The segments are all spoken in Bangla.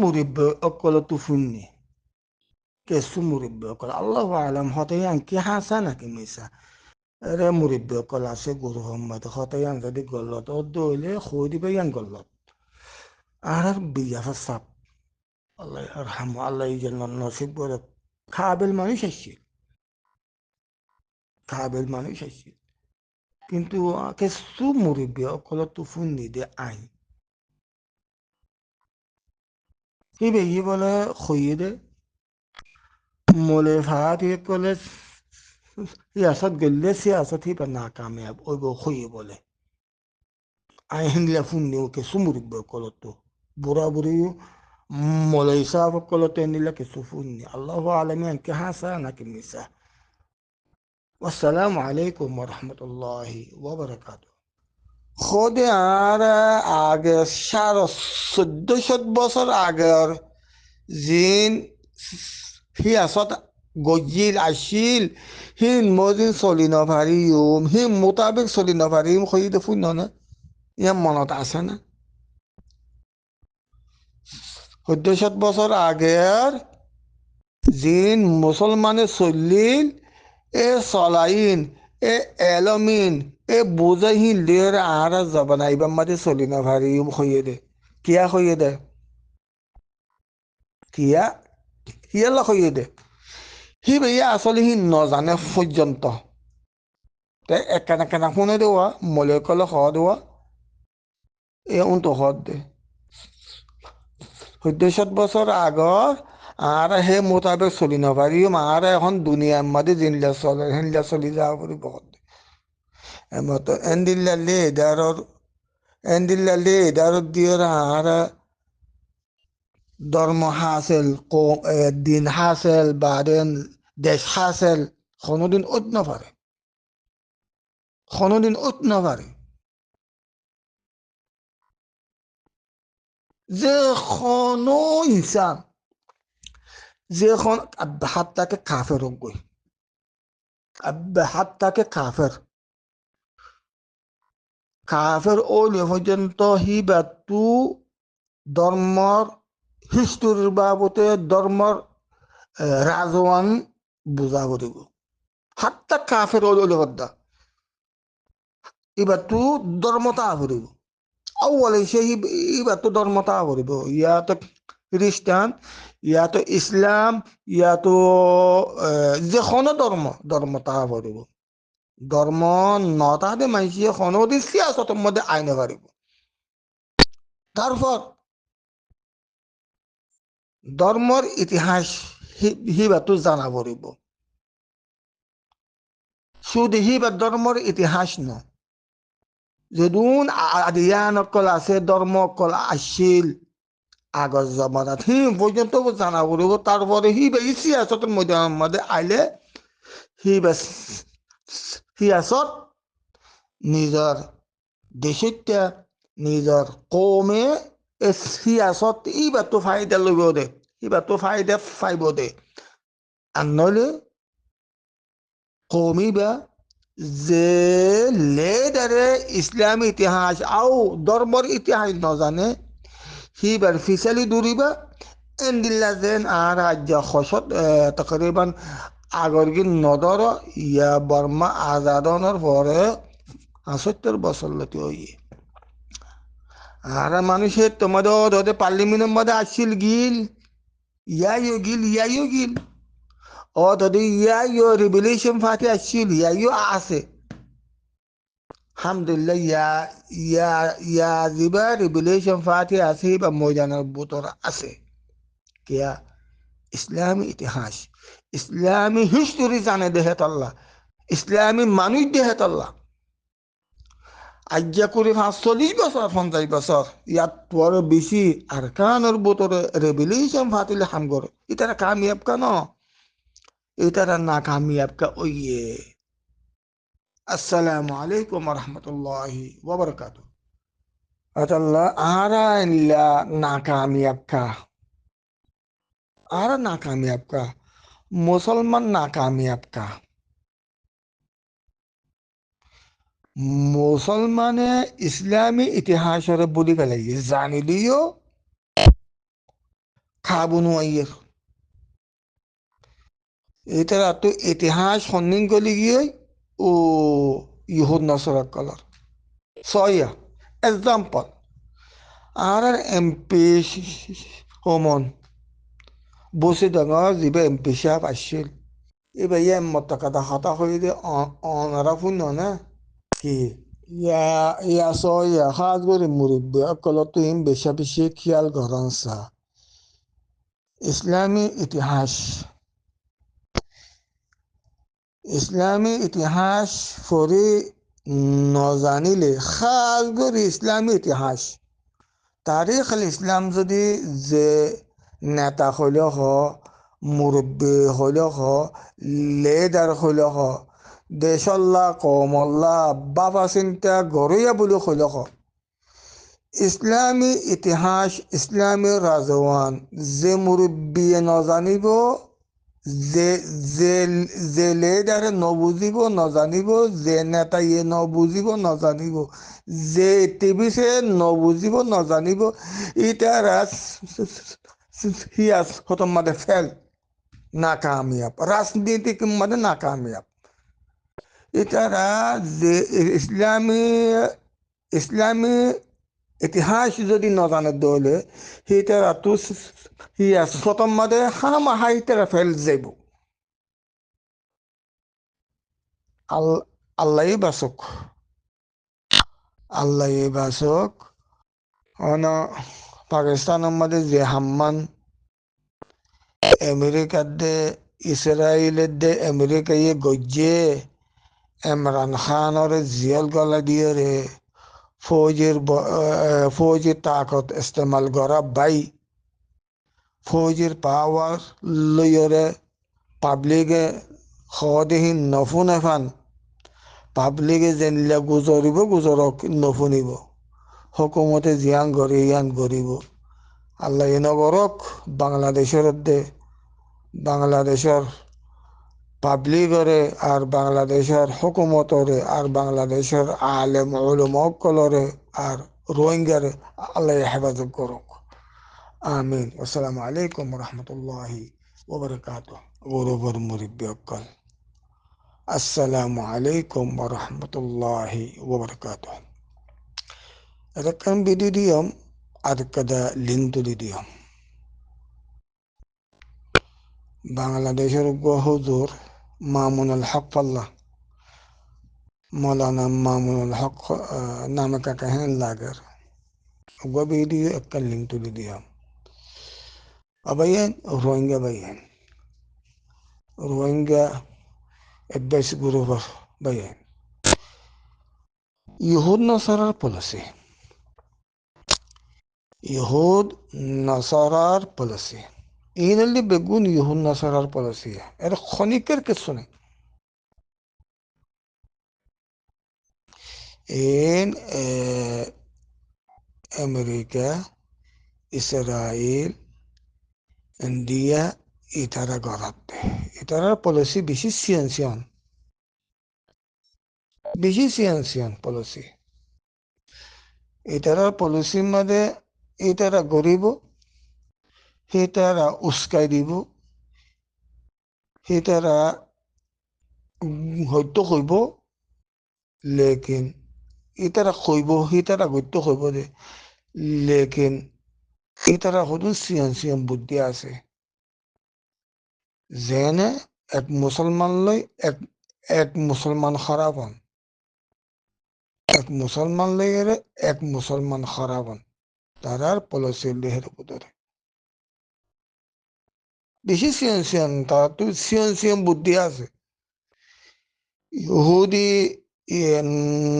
মুরিব্বে অকল তুফুন্নি কেসু মুরিব্বে অকল আল্লাহ আলম হতাইয়ান কি হাসা নাকি মিসা এরে মুরিব্বে অকল আছে গুরু হম্মদ হতাইয়ান যদি গলত দইলে খই দিবে ইয়ান গলত আর বিয়া সাপ আল্লাহ আরহাম আল্লাহ যেন নসিব করে কাবিল মানুষ আসছিল কাবিল মানুষ আসছিল কিন্তু কেসু মুরিব্বে অকল তুফুন্নি দে আই কি বেগি বলে খইয়ে দে মলে ভাত কলে সিয়াসত গেলে সিয়াসত হিবা নাকামিয়াব ওই খইয়ে বলে আই হিংলা ফুন্নি ওকে সুমুরিব্বে কলতো বুড়া বুড়িও মলে হিসাব কলতো নিলা কিছু ফুন্নি আল্লাহ আলমী আনকে হাসা নাকি মিসা والسلام عليكم ورحمة الله وبركاته خود আর আগে 1400 বছর আগের জিন সিয়াসত গজিল আসিল হিন মজিন চলি নভারিম হিন মোতাবেক চলি নভারিম খই দেখুন না ইয়ার মনত আছে না 1400 বছর আগের জিন মুসলমানে চলিল এ চলাইন এ এলমিন এ বুঝাইহিন লের আর জবানাইবার মাঝে চলি নভারিম খইয়ে দে কিয়া খইয়ে দে কিয়া কিয়ালা খইয়ে দে সি বেয়া আসলে সি নজানে পর্যন্ত তে একেনা কেনা শুনে দেওয়া মলে কলে সহ দেওয়া এ উনটো সদ দে 1400 বছর আগর আর হে মোতাবেক চলি নপারিম আর এখন দুনিয়ার মাঝে জিনলা চলে হিনলা চলি যাব পারি বহুত মতো এন্দিল্লা লেদারর দিয়ে আর ধর্ম হাসেল দিন হাসেল বাদেন দেশ হাসেল কোনোদিন অত না পারে কোনোদিন অত না পারে যে কোনো ইনসান যেখন হাত তাকে কাফের গই হাত তাকে কাফের কাফের ওই পর্যন্ত হি বাতু ধর্মর হিস্টোরির বাবতে ধর্মর রাজওয়ান বুঝা করিব হাত্তা কাফের ওই হদ্দা এবার তু ধর্মতা করিব আউ্বালে সে এবার তো ধর্মতা করিব ইয়াতো খ্রিস্টান ইয়াতো ইসলাম ইয়াতো যে কোনো ধর্মতা করিব ধর্ম নতাতে মাইসিয়ে কোনোদিন সিয়াসতের মধ্যে আইনে পারিব তারপর ধর্মর ইতিহাস হিবাতো জানা পড়িব শুধু হিবা ধর্মর ইতিহাস ন যদুন আদিয়ান অকল আছে ধর্ম অকল আসিল আগর জমানাত হি পর্যন্ত জানা পড়িব তারপরে হিবা ইতিহাসতের মধ্যে আইলে হিবা সিয়াসত নিজের দেশিত্যা নিজের কমে সিয়াসত ইবার তো ফায়দা লইব দে এবার তো ফায়দা পাইব দে আর নইলে কমিবা যে লেদারে ইসলামী ইতিহাস আও ধর্মর ইতিহাস নজানে সিবার ফিসালি দূরিবা এন্দিল্লা যেন আর আজ খসত তকরিবান আগর গিন নদর ইয়া বর্মা আজাদনের পরে ৭৫ বছর লতি হইয়ে আর মানুষের তোমাদের পার্লিমেন্টের মধ্যে আসছিল গিল ইয়াইও গিল ও তোদের ইয়াইও রিভলিউশন ফাতে আসছিল ইয়াইও আছে আলহামদুলিল্লাহ ইয়া যিবা রিভলিউশন ফাতে আছে বা ময়দানের বুতর আছে কিয়া ইসলামী ইতিহাস ইসলামী হিস্টোরি জানে দেহে তল্লা ইসলামী মানুষ দেহে তল্লা আজ্ঞা করে ৪৫ বছর ৫০ বছর ইয়াত পরে বেশি আর কানোর বোতরে রেভলিউশন ফাতিলে হামগর ইতারা কামিয়াব কেন ইতারা না কামিয়াব কা ওইয়ে আসসালামু আলাইকুম রহমতুল্লাহি ওবরকাত আল্লাহ আরা ইল্লা না কামিয়াব কা আরা না কামিয়াব কা মুসলমান না কামিয়াব কা মুসলমানে ইসলামী ইতিহাসের বলি পেলাই জানিলিও খাবুনো আইয়ের এটার তো ইতিহাস সন্নিন গলি গিয়ে ও ইহুদ নসরক কলর সয়া এক্সাম্পল আর এমপি হোমন বসে ডাঙর যিবা এমপি সাহেব আসছিল এবার ইয়ে মত কথা হতা হয়ে দে অনারা ফুন না কি ইয়া ইয়া সয়া সাজ করে মুরব্বী অকলত তুই বেশা বেশি খেয়াল করান সা ইসলামী ইতিহাস ইসলামী ইতিহাস পড়ে নজানিলে খাস করে ইসলামী ইতিহাস তারিখ আল ইসলাম যদি যে নেতা হইলেও হ মুরব্বী হইলেও হ লেডার হইলেও হ দেশল্লা কমল্লা বাবা চিন্তা গরইয়া বুলি হইলেও হ ইসলামী ইতিহাস ইসলামী রাজওয়ান যে মুরব্বীয়ে নজানিব যে যে যে লেডারে নবুজিব নজানিব যে নেতাইয়ে নবুজিব নজানিব যে টিভিসে নবুজিব নজানিব ইটারা সিয়াস হতম মাদে ফেল নাকামিয়াব রাজনীতিক মাদে নাকামিয়াব ইটারা যে ইসলামী ইসলামী ইতিহাস যদি নজানে দলে হিটারা তো সিয়াস হতম মাদে হামাহা ইটারা ফেল যাইব আল্লাহ বাসক আল্লাহ বাসক অন পাকিস্তানের মধ্যে যে হাম্মান আমেরিকার দে ইসরায়েলের দে আমেরিকা ইয়ে গজ্জে ইমরান খানর জিয়াল গলা দিয়ে রে ফৌজির তাকত ইস্তেমাল করা বাই ফৌজির পাওয়ার লইরে পাবলিকে খদেহীন নফুন এফান পাবলিকে যেনিলে গুজৰিব গুজৰক নশুনিব হুকুমতে জিয়ান গড়ি ইয়ান গড়িব আল্লাহ নগরক বাংলাদেশের দে বাংলাদেশের পাবলিকরে আর বাংলাদেশের হুকুমতরে আর বাংলাদেশের আলেম উলমকলরে আর রোহিঙ্গারে আল্লাহ হেফাজত করুক আমিন আসসালামু আলাইকুম রহমতুল্লাহি ওবরকাতুহ গৌরবর মুরব্বী অক্কল আসসালামু আলাইকুম রহমতুল্লাহি ওবরকাতুহ এরকম ভিডিও দিয়ম আর কদা লিঙ্ক তুলি দিয়ম বাংলাদেশের হুজুর মামুনুল হক পাল্লা মৌলানা মামুনুল হক নামে কাকা হ্যাঁ লাগের ভিডিও একটা লিঙ্ক তুলি দিয়ম আবাইন রোহিঙ্গা বাইন রোহিঙ্গা এডভাইস গ্রুপ বাইন ইহুদ নসারার পলিসি ইহুদ নসারার পলিসি ইনলি বেগুন ইহুদ নসারার পলিসি এর ক্ষণিকের কিছু নেই in আমেরিকা ইসরায়েল ইন্ডিয়া ইতারা গড়াতে ইতারার পলিসি বেশি সিয়ানসিয়ান পলিসি ইতারার পলিসির মধ্যে ইতারা গরিব হিতারা উস্কাই দিব হিতারা হয়তো কইব লেকিন ইতারা কইব হিতারা গত্য কইব দে লেকিন ইতারা হয়তো সিয়ান বুদ্ধি আছে যেনে এক মুসলমান লই এক মুসলমান খারাপ হন এক মুসলমান লই এক মুসলমান খারাপ হন তারার পলিসি দেহের উপরে বেশি তারা তো সিয়ান বুদ্ধি আছে ইহুদি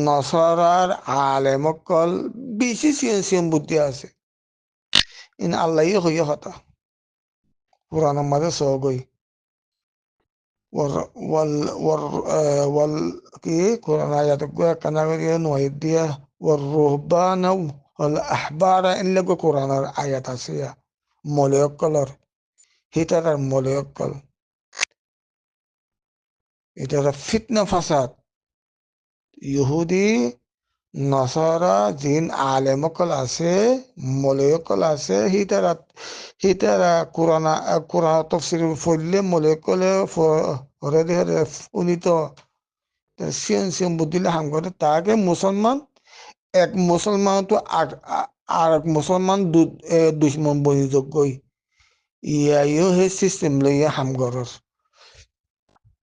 নসরার আলেমকল বেশি সিয়ান বুদ্ধি আছে ইন আল্লাহ হইয়া হতা কোরআন মাঝে সগই কি কোরআন আয়াত কানা করিয়া নহিদ দিয়া والرهبان والأحبار إن لقوا قرآن آيات آسيا মলয়কলর হিতারার মলয়কল এটারা ফিতনা ফাসাদ ইহুদি নসরা জিন আলেমকল আছে মলয়কল আছে হিতারা কোরআন তফসির ফললে মলয়কলে হরে হরে উনিত সিয়ন সিয়ন বুদ্ধিলে হাম করে তাকে মুসলমান এক মুসলমান তো আর এক মুসলমান দুশ্মন বনিযোগ্যই ইয়াইও সেই সিস্টেম লইয়া হাম ঘৰৰ